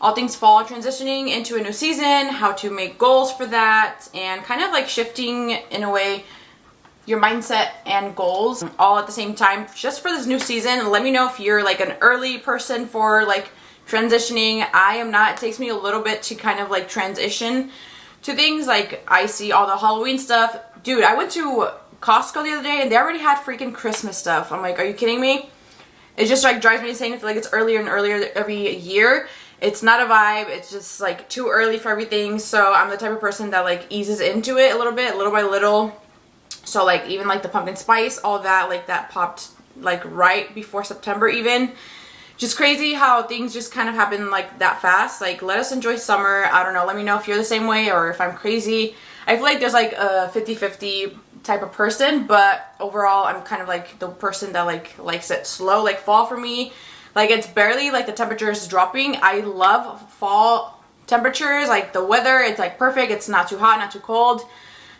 all things fall, transitioning into a new season, how to make goals for that, and kind of like shifting in a way your mindset and goals all at the same time just for this new season. Let me know if you're like an early person for like transitioning. I am not. It takes me a little bit to kind of like transition to things. Like I see all the Halloween stuff. Dude, I went to Costco the other day and they already had freaking Christmas stuff. I'm like, are you kidding me? It just like drives me insane. I feel like it's earlier and earlier every year. It's not a vibe. It's just like too early for everything. So I'm the type of person that like eases into it a little bit, little by little. So like even like the pumpkin spice, all that, like that popped like right before September even. Just crazy how things just kind of happen like that fast. Like let us enjoy summer. I don't know. Let me know if you're the same way or if I'm crazy. I feel like there's like a 50-50 type of person, but overall I'm kind of like the person that like likes it slow. Like fall for me, like it's barely like the temperature is dropping. I love fall temperatures, like the weather, it's like perfect. It's not too hot, not too cold.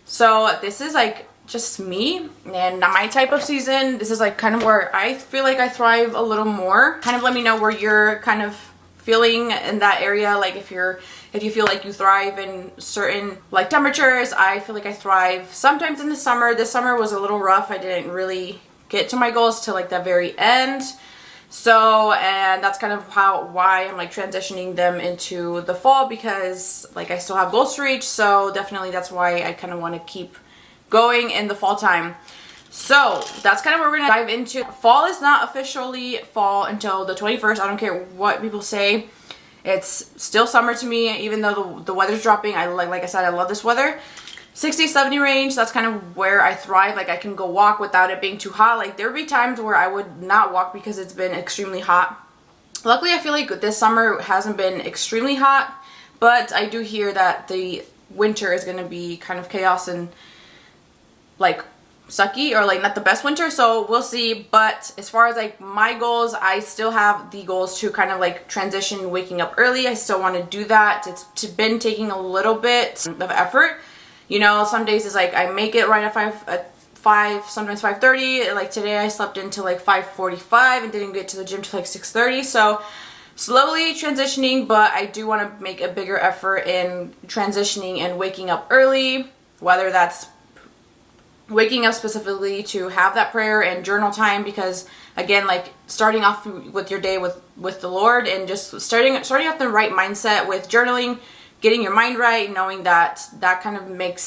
So this is like just me and my type of season. This is like kind of where I feel like I thrive a little more. Kind of let me know where you're kind of feeling in that area. Like if you feel like you thrive in certain like temperatures. I feel like I thrive sometimes in the summer. This summer was a little rough. I didn't really get to my goals till like the very end. So, and that's kind of why I'm like transitioning them into the fall, because like I still have goals to reach. So definitely that's why I kind of want to keep going in the fall time. So that's kind of where we're gonna dive into. Fall is not officially fall until the 21st. I don't care what people say. It's still summer to me, even though the weather's dropping. I like I said, I love this weather. 60-70 range, that's kind of where I thrive. Like I can go walk without it being too hot. Like there would be times where I would not walk because it's been extremely hot. Luckily, I feel like this summer hasn't been extremely hot, but I do hear that the winter is gonna be kind of chaos and like sucky, or like not the best winter, so we'll see. But as far as like my goals, I still have the goals to kind of like transition waking up early. I still want to do that. It's been taking a little bit of effort, you know. Some days it's like I make it right at 5, sometimes 5:30. Like today I slept into like 5:45 and didn't get to the gym till like 6:30. So slowly transitioning, but I do want to make a bigger effort in transitioning and waking up early, whether that's waking up specifically to have that prayer and journal time, because again, like starting off with your day with the Lord and just starting off the right mindset with journaling, getting your mind right, knowing that kind of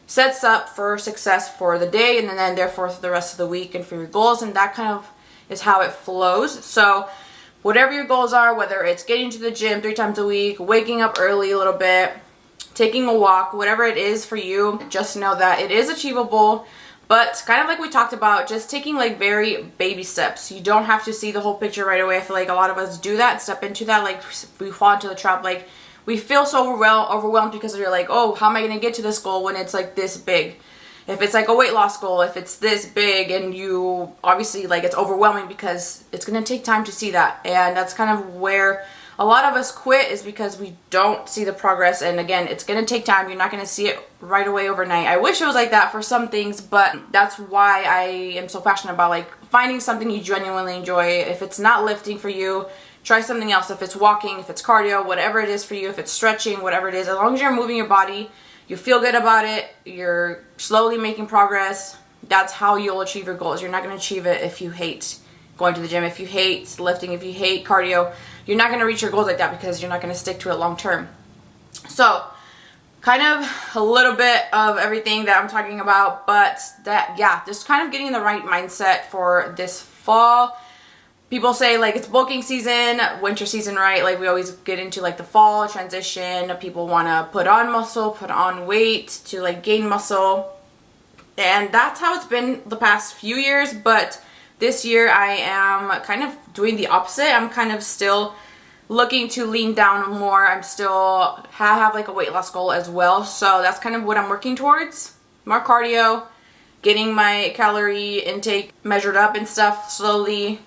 sets up for success for the day, and then therefore for the rest of the week and for your goals. And that kind of is how it flows. So whatever your goals are, whether it's getting to the gym 3 times a week, waking up early a little bit, taking a walk, whatever it is for you, just know that it is achievable. But kind of like we talked about, just taking like very baby steps. You don't have to see the whole picture right away. I feel like a lot of us do that, step into that, like we fall into the trap. Like we feel so overwhelmed because you're like, oh, how am I going to get to this goal when it's like this big? If it's like a weight loss goal, if it's this big, and you obviously like it's overwhelming because it's going to take time to see that. And that's kind of where a lot of us quit, is because we don't see the progress. And again, it's going to take time. You're not going to see it right away overnight. I wish it was like that for some things, but that's why I am so passionate about like finding something you genuinely enjoy. If it's not lifting for you, try something else. If it's walking, if it's cardio, whatever it is for you, if it's stretching, whatever it is, as long as you're moving your body, you feel good about it, you're slowly making progress, that's how you'll achieve your goals. You're not going to achieve it if you hate going to the gym, if you hate lifting, if you hate cardio. You're not going to reach your goals like that because you're not going to stick to it long term. So kind of a little bit of everything that I'm talking about, but that, yeah, just kind of getting the right mindset for this fall. People say like it's bulking season, winter season, right? Like we always get into like the fall transition. People want to put on muscle, put on weight to like gain muscle. And that's how it's been the past few years, but this year I am kind of doing the opposite. I'm kind of still looking to lean down more. I'm still have like a weight loss goal as well. So that's kind of what I'm working towards. More cardio, getting my calorie intake measured up and stuff, slowly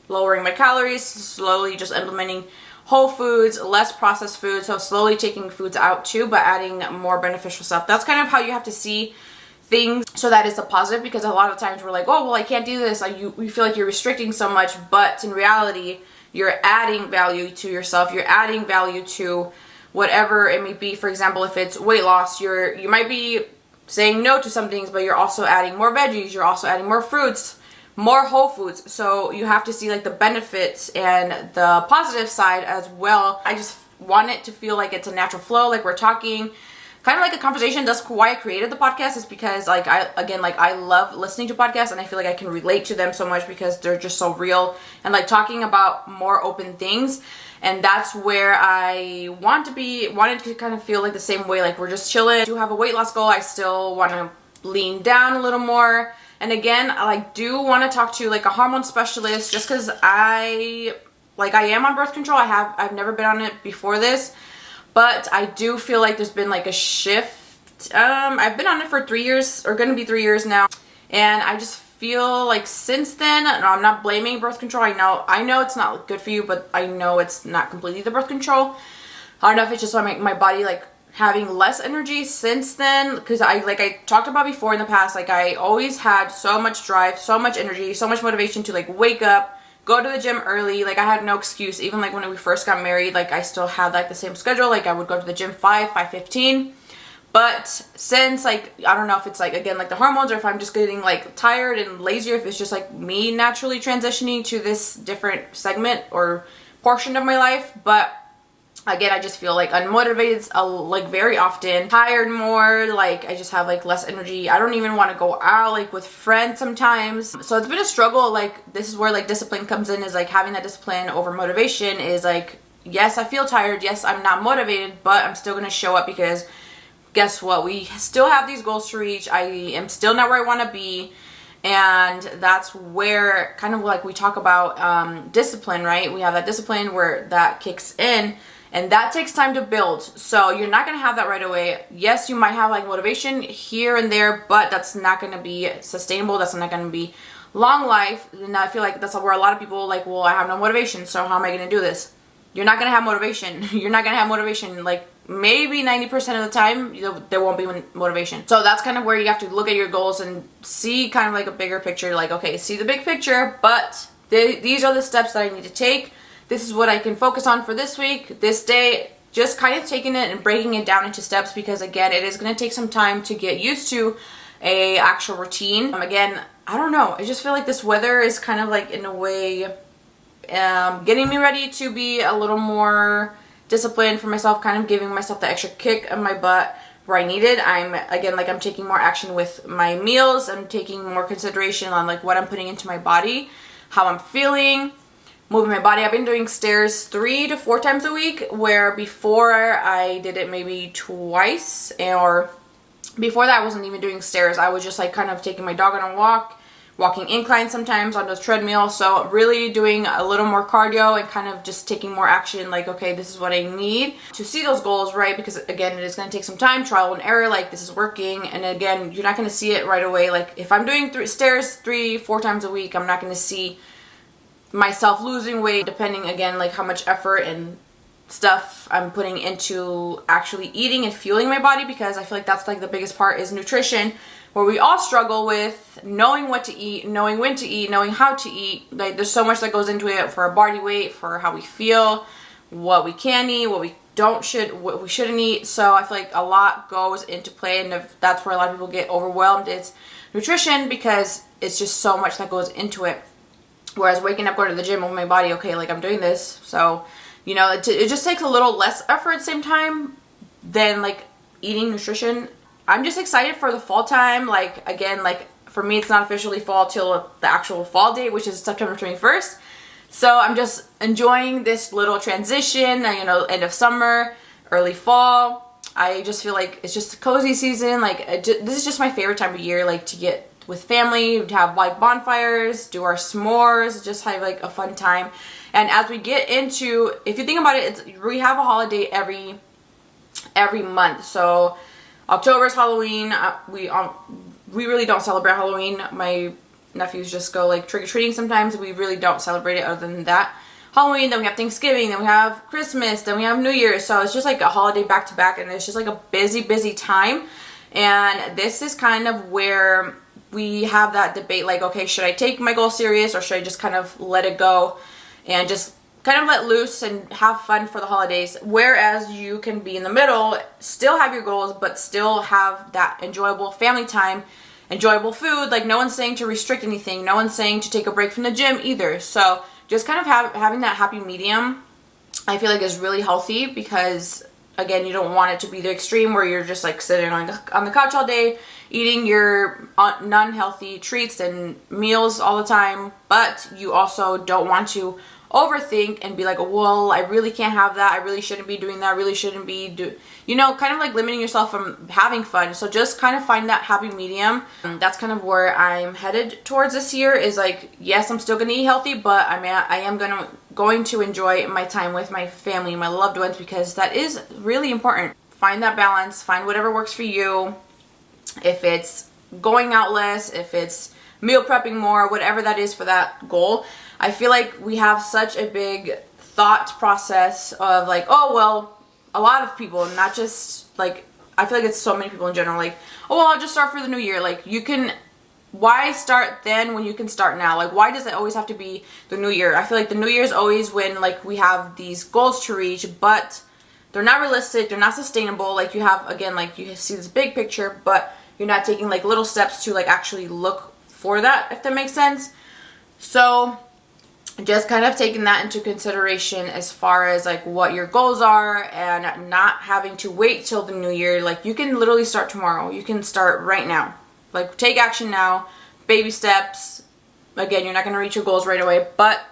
lowering my calories, slowly just implementing whole foods, less processed foods. So slowly taking foods out too, but adding more beneficial stuff. That's kind of how you have to see things, so that is a positive, because a lot of times we're like, oh, well, I can't do this. Like we feel like you're restricting so much, but in reality, you're adding value to yourself. You're adding value to whatever it may be. For example, if it's weight loss, you might be saying no to some things, but you're also adding more veggies, you're also adding more fruits, more whole foods. So you have to see like the benefits and the positive side as well. I just want it to feel like it's a natural flow, like we're talking, kind of like a conversation. That's why I created the podcast, is because like I love listening to podcasts, and I feel like I can relate to them so much because they're just so real and like talking about more open things. And that's where I wanted to kind of feel like the same way, like we're just chilling. I do have a weight loss goal. I still want to lean down a little more. And again, I do want to talk to like a hormone specialist, just because I am on birth control. I've never been on it before this, but I do feel like there's been like a shift. I've been on it for 3 years, or going to be 3 years now, and I just feel like since then, no, I'm not blaming birth control. I know it's not good for you, but I know it's not completely the birth control. I don't know if it's just my body like having less energy since then, because I talked about before in the past, like I always had so much drive, so much energy, so much motivation to like wake up, go to the gym early. Like I had no excuse. Even like when we first got married, like I still had like the same schedule. Like I would go to the gym 5:15. But since like, I don't know if it's like, again, like the hormones, or if I'm just getting like tired and lazier, if it's just like me naturally transitioning to this different segment or portion of my life. But again, I just feel like unmotivated, like very often, tired more, like I just have like less energy. I don't even want to go out like with friends sometimes. So it's been a struggle. Like this is where like discipline comes in, is like having that discipline over motivation. Is like, yes, I feel tired, yes, I'm not motivated, but I'm still going to show up, because guess what? We still have these goals to reach. I am still not where I want to be. And that's where kind of like we talk about discipline, right? We have that discipline where that kicks in, and that takes time to build. So you're not going to have that right away. Yes, you might have like motivation here and there, but that's not going to be sustainable. That's not going to be long life. And I feel like that's where a lot of people like, well, I have no motivation, so how am I going to do this? You're not going to have motivation. You're not going to have motivation. Like maybe 90% of the time, there won't be motivation. So that's kind of where you have to look at your goals and see kind of like a bigger picture. Like, okay, see the big picture, but these are the steps that I need to take. This is what I can focus on for this week, this day. Just kind of taking it and breaking it down into steps, because again, it is going to take some time to get used to a actual routine. Again, I don't know. I just feel like this weather is kind of like, in a way, getting me ready to be a little more disciplined for myself, kind of giving myself the extra kick in my butt where I need it. I'm taking more action with my meals. I'm taking more consideration on like what I'm putting into my body, how I'm feeling, moving my body. I've been doing stairs 3 to 4 times a week, where before I did it maybe twice, or before that I wasn't even doing stairs. I was just like kind of taking my dog on a walk, walking incline sometimes on the treadmill. So really doing a little more cardio and kind of just taking more action, like, okay, this is what I need to see those goals, right? Because again, it is going to take some time, trial and error, like this is working. And again, you're not going to see it right away. Like if I'm doing stairs 3-4 times a week, I'm not going to see myself losing weight, depending again, like how much effort and stuff I'm putting into actually eating and fueling my body, because I feel like that's like the biggest part is nutrition, where we all struggle with knowing what to eat, knowing when to eat, knowing how to eat. Like there's so much that goes into it for our body weight, for how we feel, what we can eat, what we shouldn't eat. So I feel like a lot goes into play, and if that's where a lot of people get overwhelmed, it's nutrition, because it's just so much that goes into it. Whereas waking up, going to the gym with my body, okay, like I'm doing this, so it just takes a little less effort at the same time than like eating nutrition. I'm just excited for the fall time. Like again, like for me, it's not officially fall till the actual fall date, which is September 21st. So I'm just enjoying this little transition, end of summer, early fall. I just feel like it's just a cozy season. Like this is just my favorite time of year, like to get with family, to have like bonfires, do our s'mores, just have like a fun time. And as we get into, if you think about it, we have a holiday every month. So October is Halloween. We really don't celebrate Halloween. My nephews just go like trick-or-treating sometimes. We really don't celebrate it other than that. Halloween, then we have Thanksgiving, then we have Christmas, then we have New Year's. So it's just like a holiday back to back, and it's just like a busy time. And this is kind of where we have that debate, like, okay, should I take my goal serious, or should I just kind of let it go and just kind of let loose and have fun for the holidays, whereas you can be in the middle, still have your goals, but still have that enjoyable family time, enjoyable food. Like, no one's saying to restrict anything, no one's saying to take a break from the gym either. So just kind of having that happy medium, I feel like, is really healthy, because again, you don't want it to be the extreme where you're just like sitting on the couch all day eating your non-healthy treats and meals all the time, but you also don't want to overthink and be like, well, I really can't have that, I really shouldn't be doing that, I really shouldn't be kind of like limiting yourself from having fun. So just kind of find that happy medium. That's kind of where I'm headed towards this year, is like, yes, I'm still gonna eat healthy, but I am going to enjoy my time with my family, my loved ones, because that is really important. Find that balance, find whatever works for you. If it's going out less, if it's meal prepping more, whatever that is for that goal. I feel like we have such a big thought process of like, oh, well, a lot of people, not just like, I feel like it's so many people in general, like, oh, well, I'll just start for the new year. Like, why start then when you can start now? Like, why does it always have to be the new year? I feel like the new year is always when like we have these goals to reach, but they're not realistic, they're not sustainable. Like, you have, again, like, you see this big picture, but you're not taking like little steps to like actually look for that, if that makes sense. So just kind of taking that into consideration as far as like what your goals are, and not having to wait till the new year. Like, you can literally start tomorrow. You can start right now. Like, take action now, baby steps. Again, you're not going to reach your goals right away, but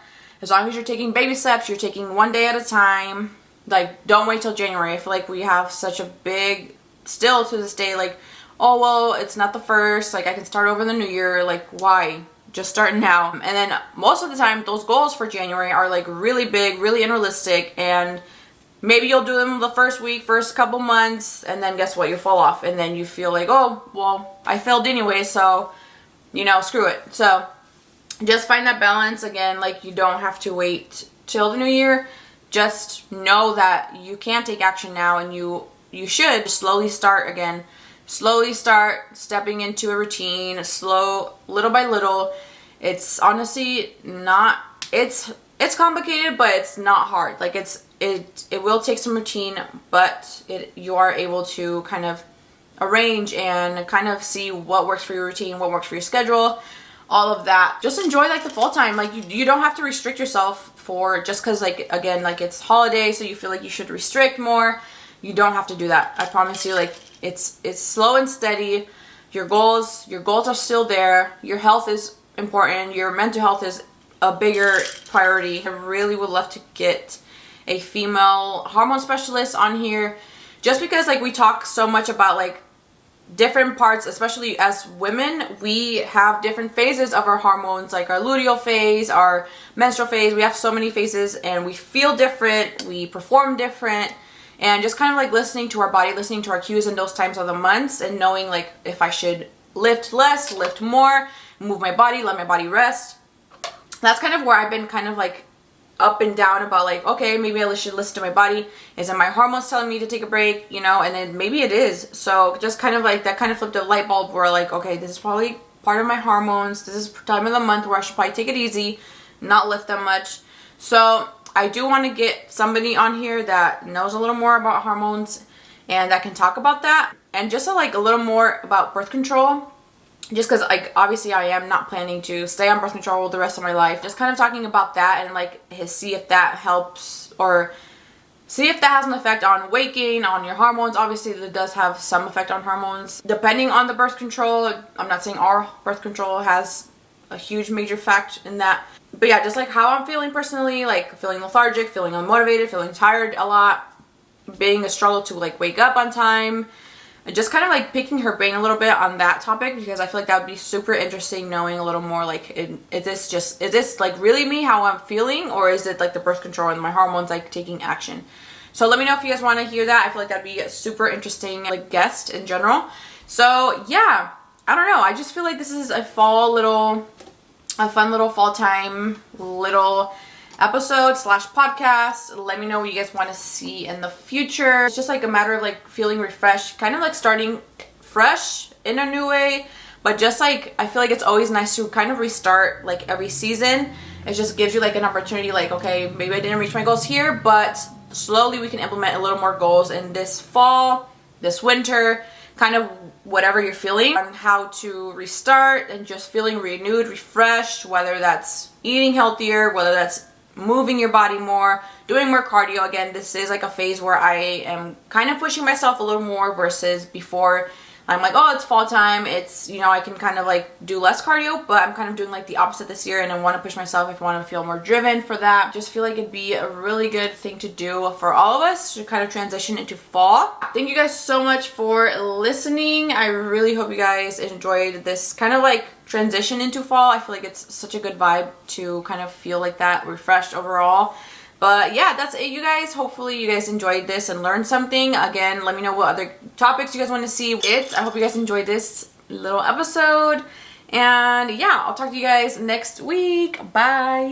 as long as you're taking baby steps, you're taking one day at a time. Like, don't wait till January. I feel like we have such a big, still to this day, like, oh, well, it's not the first, like, I can start over the new year. Like, why? Just start now. And then most of the time, those goals for January are like really big, really unrealistic, and maybe you'll do them the first week, first couple months, and then guess what? You fall off, and then you feel like, oh, well, I failed anyway, so, screw it. So just find that balance. Again, like, you don't have to wait till the new year. Just know that you can take action now, and you should slowly start again. Slowly start stepping into a routine, little by little. It's honestly not, it's complicated, but it's not hard. Like, it will take some routine, but you are able to kind of arrange and kind of see what works for your routine, what works for your schedule, all of that. Just enjoy like the fall time. Like, you don't have to restrict yourself for just because, like, again, like, it's holiday, so you feel like you should restrict more. You don't have to do that. I promise you. Like, it's slow and steady. Your goals are still there. Your health is important. Your mental health is a bigger priority. I really would love to get a female hormone specialist on here, just because like we talk so much about like different parts, especially as women. We have different phases of our hormones, like our luteal phase, our menstrual phase. We have so many phases, and we feel different, we perform different. And just kind of like listening to our body, listening to our cues in those times of the months, and knowing like if I should lift less, lift more, move my body, let my body rest. That's kind of where I've been kind of like up and down about like, okay, maybe I should listen to my body. Is it my hormones telling me to take a break? And then maybe it is. So just kind of like that kind of flipped a light bulb where like, okay, this is probably part of my hormones. This is time of the month where I should probably take it easy, not lift that much. So I do want to get somebody on here that knows a little more about hormones and that can talk about that, and just like a little more about birth control, just because like obviously I am not planning to stay on birth control the rest of my life. Just kind of talking about that and like see if that helps, or see if that has an effect on weight gain, on your hormones. Obviously it does have some effect on hormones depending on the birth control. I'm not saying our birth control has a huge major fact in that. But yeah, just like how I'm feeling personally, like feeling lethargic, feeling unmotivated, feeling tired a lot, being a struggle to like wake up on time, and just kind of like picking her brain a little bit on that topic, because I feel like that would be super interesting, knowing a little more like, is this like really me, how I'm feeling, or is it like the birth control and my hormones like taking action? So let me know if you guys want to hear that. I feel like that'd be a super interesting like guest in general. So yeah, I don't know. I just feel like this is a fun little fall time little episode / podcast. Let me know what you guys want to see in the future. It's just like a matter of like feeling refreshed, kind of like starting fresh in a new way, but just like I feel like it's always nice to kind of restart like every season, It just gives you like an opportunity, like, okay, maybe I didn't reach my goals here, but slowly we can implement a little more goals in this fall, this winter, kind of whatever you're feeling, on how to restart and just feeling renewed, refreshed, whether that's eating healthier, whether that's moving your body more, doing more cardio. Again, this is like a phase where I am kind of pushing myself a little more versus before. I'm like, oh, it's fall time, it's, you know, I can kind of like do less cardio, but I'm kind of doing like the opposite this year, and I want to push myself if I want to feel more driven for that. Just feel like it'd be a really good thing to do for all of us to kind of transition into fall. Thank you guys so much for listening. I really hope you guys enjoyed this kind of like transition into fall. I feel like it's such a good vibe to kind of feel like that, refreshed overall. But yeah, that's it, you guys. Hopefully you guys enjoyed this and learned something. Again, let me know what other topics you guys want to see. I hope you guys enjoyed this little episode. And yeah, I'll talk to you guys next week. Bye.